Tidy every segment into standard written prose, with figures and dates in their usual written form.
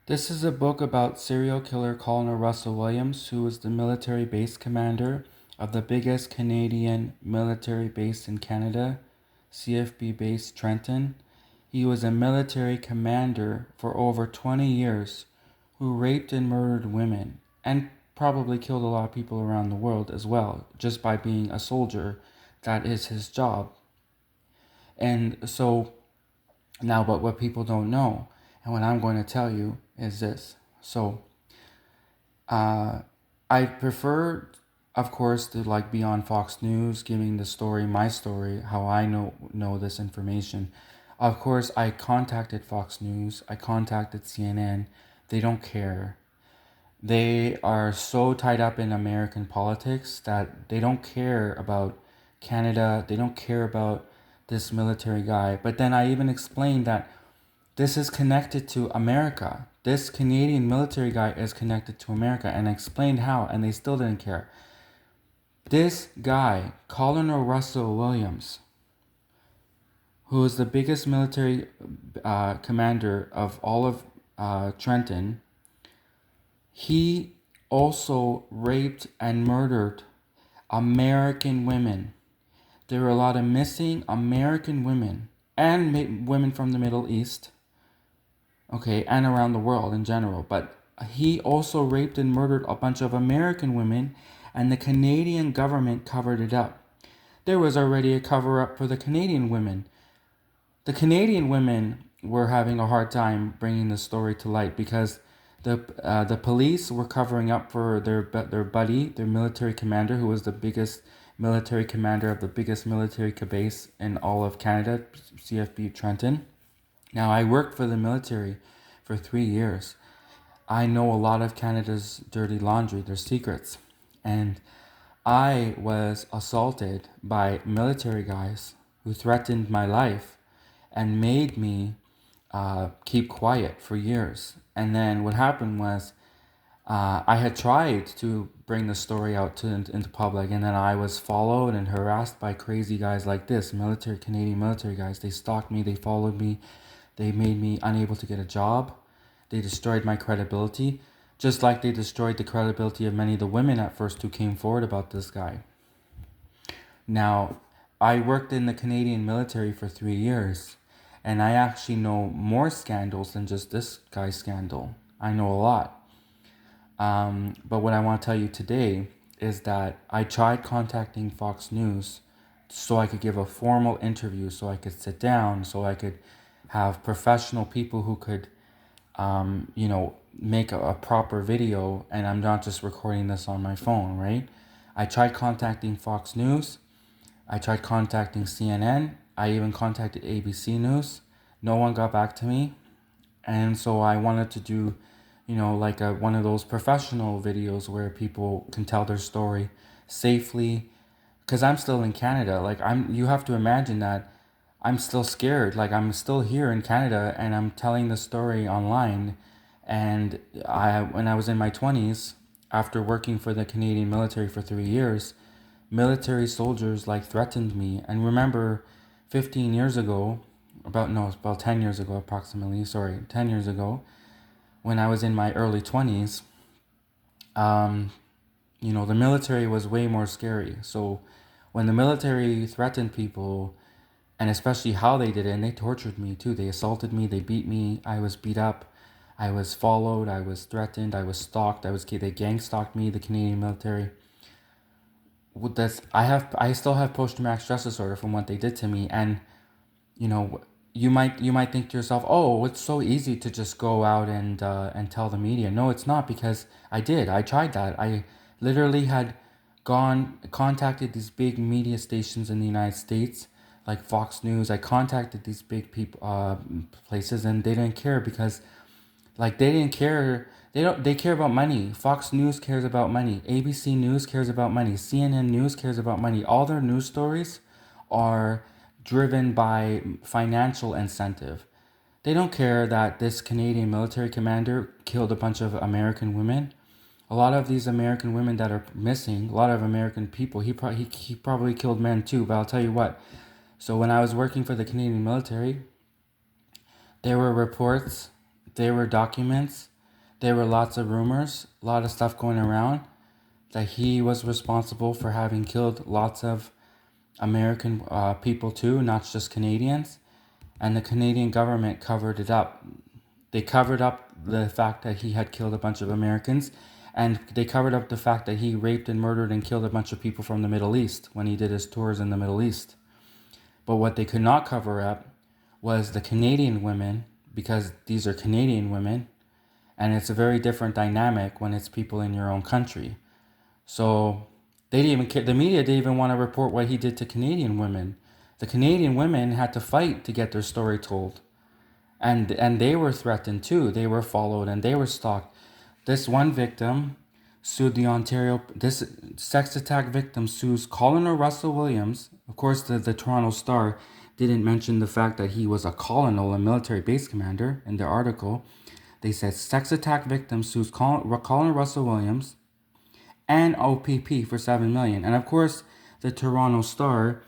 This is a book about serial killer Colonel Russell Williams, who was the military base commander of the biggest Canadian military base in Canada, CFB Base Trenton. He was a military commander for over 20 years who raped and murdered women and probably killed a lot of people around the world as well, just by being a soldier. That is his job. And so now, but what people don't know, and what I'm going to tell you is this. Uh, I prefer, of course, to like be on Fox News, giving the story, my story, how I know this information. Of course, I contacted Fox News. I contacted CNN. They don't care. They are so tied up in American politics that they don't care about Canada. They don't care about this military guy. But then I even explained that this is connected to America. This Canadian military guy is connected to America, and I explained how, and they still didn't care. This guy, Colonel Russell Williams, who is the biggest military commander of all of Trenton, he also raped and murdered American women. There were a lot of missing American women and women from the Middle East, okay, and around the world in general. But he also raped and murdered a bunch of American women, and the Canadian government covered it up. There was already a cover up for the Canadian women. The Canadian women were having a hard time bringing the story to light because the police were covering up for their buddy, their military commander, who was the biggest military commander of the biggest military base in all of Canada, CFB Trenton. Now, I worked for the military for 3 years. I know a lot of Canada's dirty laundry, their secrets. And I was assaulted by military guys who threatened my life and made me keep quiet for years. And then what happened was I had tried to bring the story out into public, and then I was followed and harassed by crazy guys like this, Canadian military guys. They stalked me, they followed me, they made me unable to get a job. They destroyed my credibility, just like they destroyed the credibility of many of the women at first who came forward about this guy. Now, I worked in the Canadian military for 3 years, and I actually know more scandals than just this guy's scandal. I know a lot. But what I want to tell you today is that I tried contacting Fox News so I could give a formal interview, so I could sit down, so I could have professional people who could, make a proper video, and I'm not just recording this on my phone, right? I tried contacting Fox News. I tried contacting CNN. I even contacted ABC News. No one got back to me. And so I wanted to do, like one of those professional videos where people can tell their story safely. Because I'm still in Canada. You have to imagine that I'm still scared. Like, I'm still here in Canada and I'm telling the story online. And when I was in my 20s, after working for the Canadian military for 3 years, military soldiers like threatened me. And remember, 15 years ago, about 10 years ago approximately, sorry, 10 years ago, when I was in my early 20s, um, the military was way more scary. So when the military threatened people, and especially how they did it, and they tortured me too. They assaulted me, they beat me, I was beat up, I was followed, I was threatened, I was stalked, they gang stalked me, the Canadian military. With this, I still have post-traumatic stress disorder from what they did to me, and you know, you might think to yourself, oh, it's so easy to just go out and tell the media. No, it's not, because I tried that. I literally had contacted these big media stations in the United States, like Fox News. I contacted these big people places, and they didn't care, because like they didn't care. They care about money. Fox News cares about money. ABC News cares about money. CNN News cares about money. All their news stories are driven by financial incentive. They don't care that this Canadian military commander killed a bunch of American women. A lot of these American women that are missing, a lot of American people, he probably killed men too, but I'll tell you what. So when I was working for the Canadian military, there were reports, there were documents, there were lots of rumors, a lot of stuff going around that he was responsible for having killed lots of American people too, not just Canadians. And the Canadian government covered it up. They covered up the fact that he had killed a bunch of Americans, and they covered up the fact that he raped and murdered and killed a bunch of people from the Middle East when he did his tours in the Middle East. But what they could not cover up was the Canadian women, because these are Canadian women, and it's a very different dynamic when it's people in your own country. So they didn't even care. The media didn't even want to report what he did to Canadian women. The Canadian women had to fight to get their story told. And they were threatened too. They were followed and they were stalked. This one victim sued the Ontario, this sex attack victim sues Colonel Russell Williams. Of course, the Toronto Star didn't mention the fact that he was a colonel, a military base commander in their article. They said sex attack victim sues Colonel Russell Williams and OPP for $7 million. And of course, the Toronto Star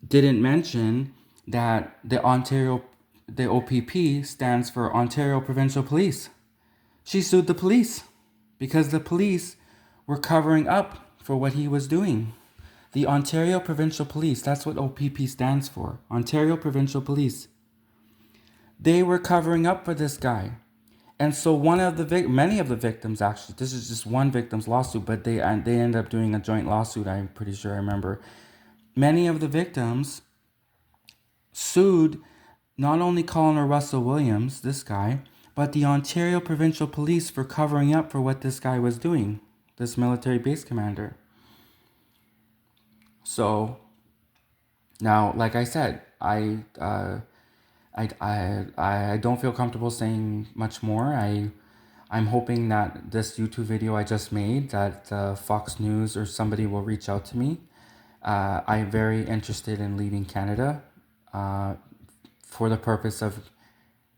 didn't mention that the OPP stands for Ontario Provincial Police. She sued the police because the police were covering up for what he was doing. The Ontario Provincial Police, that's what OPP stands for, Ontario Provincial Police. They were covering up for this guy. And so many of the victims, actually, this is just one victim's lawsuit, but they ended up doing a joint lawsuit, I'm pretty sure I remember. Many of the victims sued not only Colonel Russell Williams, this guy, but the Ontario Provincial Police for covering up for what this guy was doing, this military base commander. So now, like I said, I don't feel comfortable saying much more. I'm hoping that this YouTube video I just made, that Fox News or somebody will reach out to me. I'm very interested in leaving Canada for the purpose of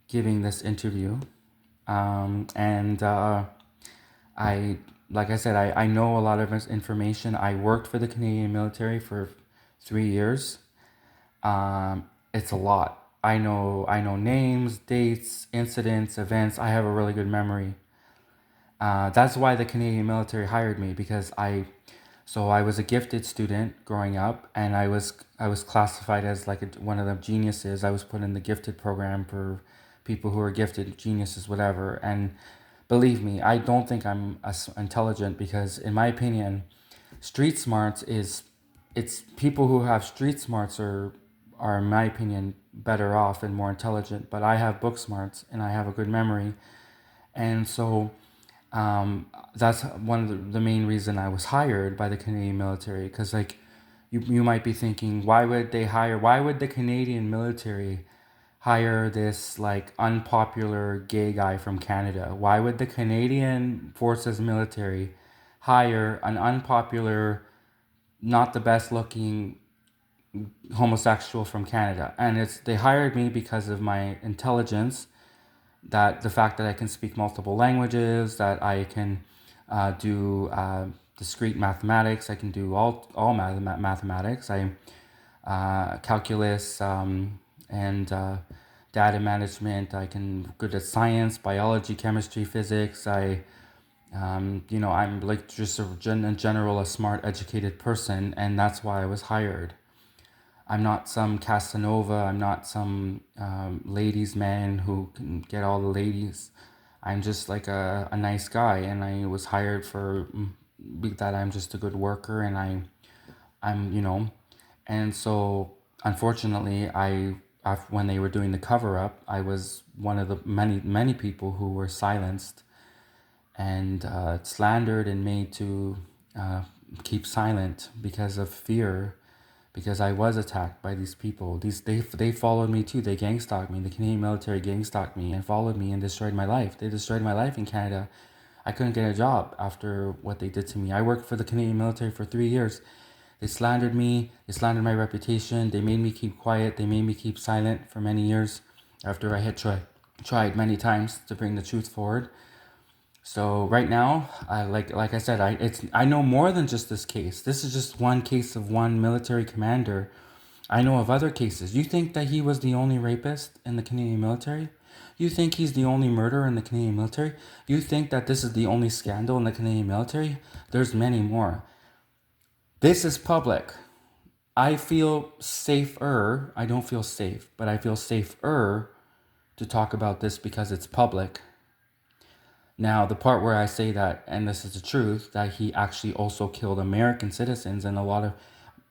giving this interview. Like I said, I know a lot of information. I worked for the Canadian military for 3 years. It's a lot. I know names, dates, incidents, events. I have a really good memory. That's why the Canadian military hired me, because I was a gifted student growing up, and I was classified as like one of the geniuses. I was put in the gifted program for people who are gifted, geniuses, whatever. And believe me, I don't think I'm as intelligent, because in my opinion, street smarts it's people who have street smarts are in my opinion better off and more intelligent. But I have book smarts and I have a good memory, and so that's one of the main reason I was hired by the Canadian military. Because like you might be thinking, why would the Canadian military hire this like unpopular gay guy from Canada? Why would the Canadian Forces military hire an unpopular, not the best looking homosexual from Canada? And they hired me because of my intelligence, that the fact that I can speak multiple languages, that I can do discrete mathematics, I can do all mathematics, calculus, and data management. I can good at science, biology, chemistry, physics. I'm like just in general a smart, educated person, and that's why I was hired. I'm not some Casanova. I'm not some ladies' man who can get all the ladies. I'm just like a nice guy, and I was hired for that. I'm just a good worker, and I'm. And so unfortunately, when they were doing the cover up, I was one of the many people who were silenced and slandered and made to keep silent because of fear, because I was attacked by these people. They followed me too. They gang stalked me. The Canadian military gang stalked me and followed me and destroyed my life. They destroyed my life in Canada. I couldn't get a job after what they did to me. I worked for the Canadian military for 3 years. They slandered me. They slandered my reputation. They made me keep quiet. They made me keep silent for many years after I had tried many times to bring the truth forward. So right now, like I said, I know more than just this case. This is just one case of one military commander. I know of other cases. You think that he was the only rapist in the Canadian military? You think he's the only murderer in the Canadian military? You think that this is the only scandal in the Canadian military? There's many more. This is public. I feel safer. I don't feel safe, but I feel safer to talk about this because it's public. Now, the part where I say that, and this is the truth, that he actually also killed American citizens and a lot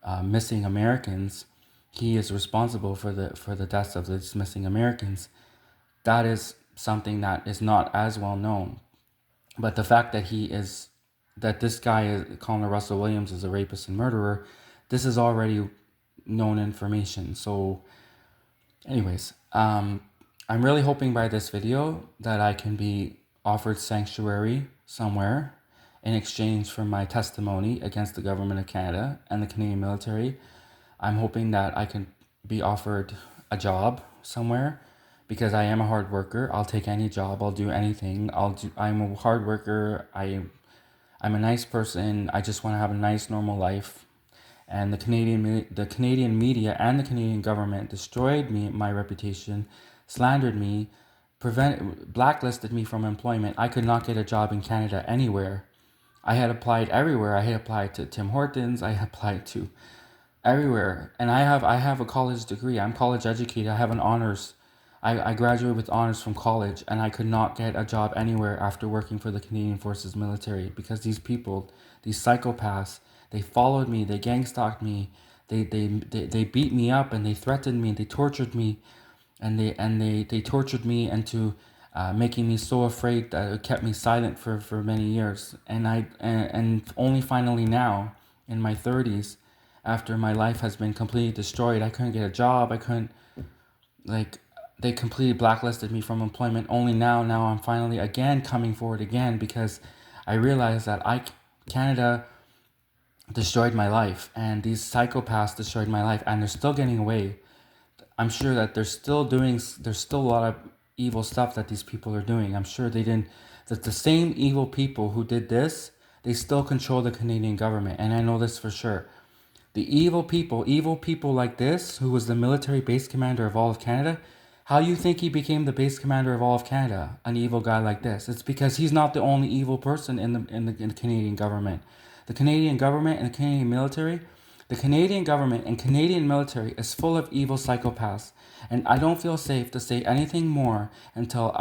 of missing Americans, he is responsible for the deaths of these missing Americans. That is something that is not as well known. But the fact that this guy is Colin Russell Williams is a rapist and murderer, this is already known information. So, anyways, I'm really hoping by this video that I can be offered sanctuary somewhere in exchange for my testimony against the government of Canada and the Canadian military. I'm hoping that I can be offered a job somewhere because I am a hard worker. I'll take any job. I'll do anything. I'm a hard worker. I'm a nice person. I just want to have a nice normal life. And the Canadian media and the Canadian government destroyed my reputation, slandered me, blacklisted me from employment. I could not get a job in Canada anywhere. I had applied everywhere. I had applied to Tim Hortons. I applied to everywhere, and I have a college degree. I'm college educated. I have an honors. I graduated with honors from college, and I could not get a job anywhere after working for the Canadian Forces military because these people, these psychopaths, they followed me, they gang stalked me, they beat me up, and they threatened me, they tortured me, and they tortured me into making me so afraid that it kept me silent for many years. And only finally now, in my 30s, after my life has been completely destroyed, I couldn't get a job. I couldn't, like, they completely blacklisted me from employment. Only now I'm finally again coming forward again because I realized that Canada destroyed my life and these psychopaths destroyed my life and they're still getting away. I'm sure that there's still a lot of evil stuff that these people are doing. I'm sure that the same evil people who did this, they still control the Canadian government. And I know this for sure. The evil people like this, who was the military base commander of all of Canada, how you think he became the base commander of all of Canada? An evil guy like this. It's because he's not the only evil person in the Canadian government. The Canadian government and the Canadian military, the Canadian government and Canadian military is full of evil psychopaths. And I don't feel safe to say anything more until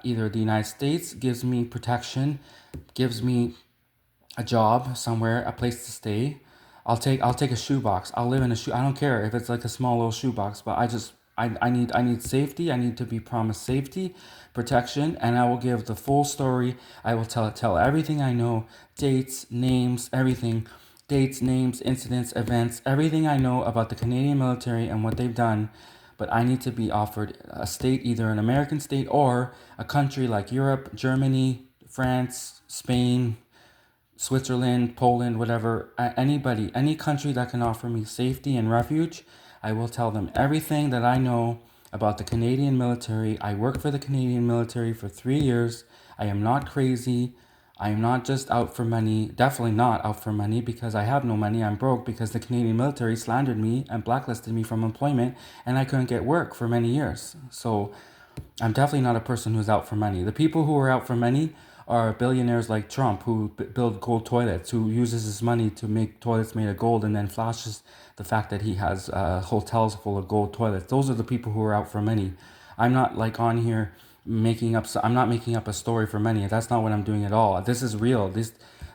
either the United States gives me protection, gives me a job somewhere, a place to stay. I'll take a shoebox. I'll live in a shoe. I don't care if it's like a small little shoebox, but I need safety. I need to be promised safety, protection, and I will give the full story. I will tell everything I know, dates, names, everything, dates, names, incidents, events, everything I know about the Canadian military and what they've done. But I need to be offered a state, either an American state or a country like Europe, Germany, France, Spain, Switzerland, Poland, whatever, anybody, any country that can offer me safety and refuge. I will tell them everything that I know about the Canadian military. I worked for the Canadian military for 3 years. I am not crazy. I am not just out for money. Definitely not out for money because I have no money. I'm broke because the Canadian military slandered me and blacklisted me from employment and I couldn't get work for many years. So I'm definitely not a person who's out for money. The people who are out for money are billionaires like Trump who build gold toilets, who uses his money to make toilets made of gold and then flashes the fact that he has hotels full of gold toilets. Those are the people who are out for money. I'm not like on here I'm not making up a story for money. That's not what I'm doing at all. This is real. This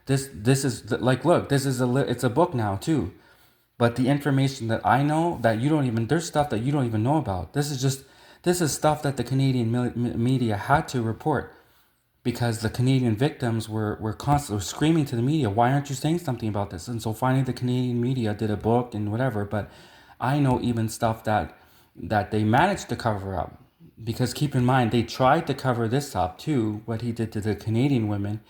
is like, look, it's a book now too. But the information that I know that you don't even, there's stuff that you don't even know about. This is stuff that the Canadian media had to report because the Canadian victims were constantly screaming to the media, why aren't you saying something about this? And so finally the Canadian media did a book and whatever, but I know even stuff that they managed to cover up. Because keep in mind, they tried to cover this up too, what he did to the Canadian women,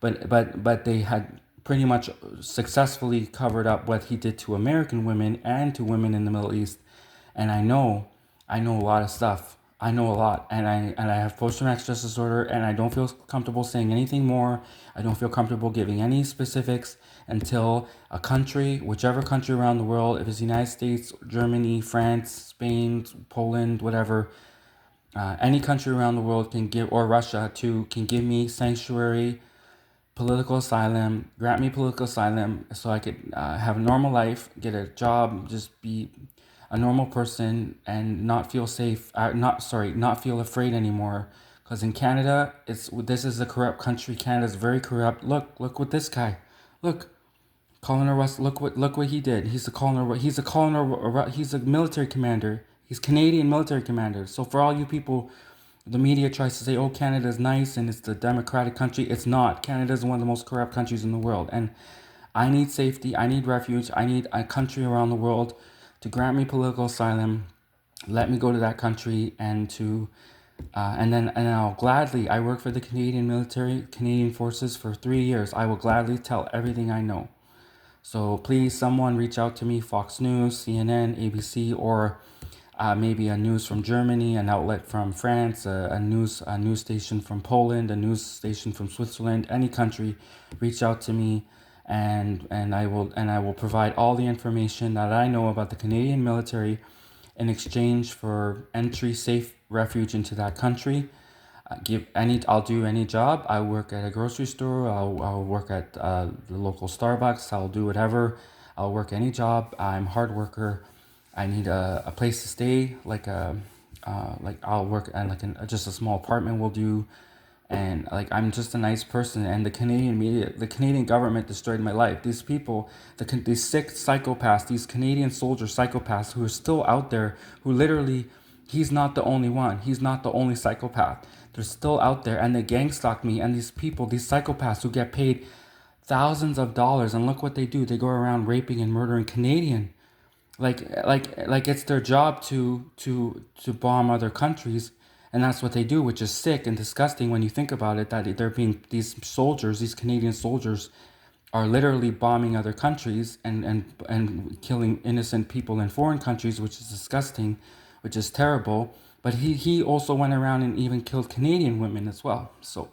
but they had pretty much successfully covered up what he did to American women and to women in the Middle East. And I know a lot of stuff. I know a lot, and I have post-traumatic stress disorder, and I don't feel comfortable saying anything more. I don't feel comfortable giving any specifics until a country, whichever country around the world, if it's the United States, Germany, France, Spain, Poland, whatever, Any country around the world can give, or Russia too, can give me sanctuary, political asylum, grant me political asylum so I could have a normal life, get a job, just be a normal person and not feel safe, not feel afraid anymore. Because in Canada, this is a corrupt country. Canada's very corrupt. Look what this guy, look, Colonel Russ. Look what he did. He's a colonel. He's a military commander. He's Canadian military commander. So for all you people, the media tries to say, "Oh, Canada's nice and it's a democratic country." It's not. Canada is one of the most corrupt countries in the world, and I need safety. I need refuge. I need a country around the world to grant me political asylum, let me go to that country, and to and I'll gladly. I work for the Canadian military, Canadian forces for 3 years. I will gladly tell everything I know. So please, someone reach out to me, Fox News, CNN, ABC, or maybe a news from Germany, an outlet from France, a news station from Poland, a news station from Switzerland, any country. Reach out to me, and I will provide all the information that I know about the Canadian military in exchange for entry, safe refuge into that country. I'll do any job. I work at a grocery store. I'll work at the local Starbucks. I'll do whatever. I'll work any job. I'm a hard worker. I need a place to stay, like I'll work at just a small apartment will do, and like I'm just a nice person. And the Canadian media, the Canadian government destroyed my life. These people, these sick psychopaths, these Canadian soldier psychopaths who are still out there, who literally, he's not the only one. He's not the only psychopath. They're still out there, and they gang stalk me. And these people, these psychopaths who get paid thousands of dollars, and look what they do. They go around raping and murdering Canadian, like it's their job to bomb other countries, and that's what they do, which is sick and disgusting when you think about it, that these soldiers, these Canadian soldiers, are literally bombing other countries and killing innocent people in foreign countries, which is disgusting, which is terrible. But he also went around and even killed Canadian women as well. So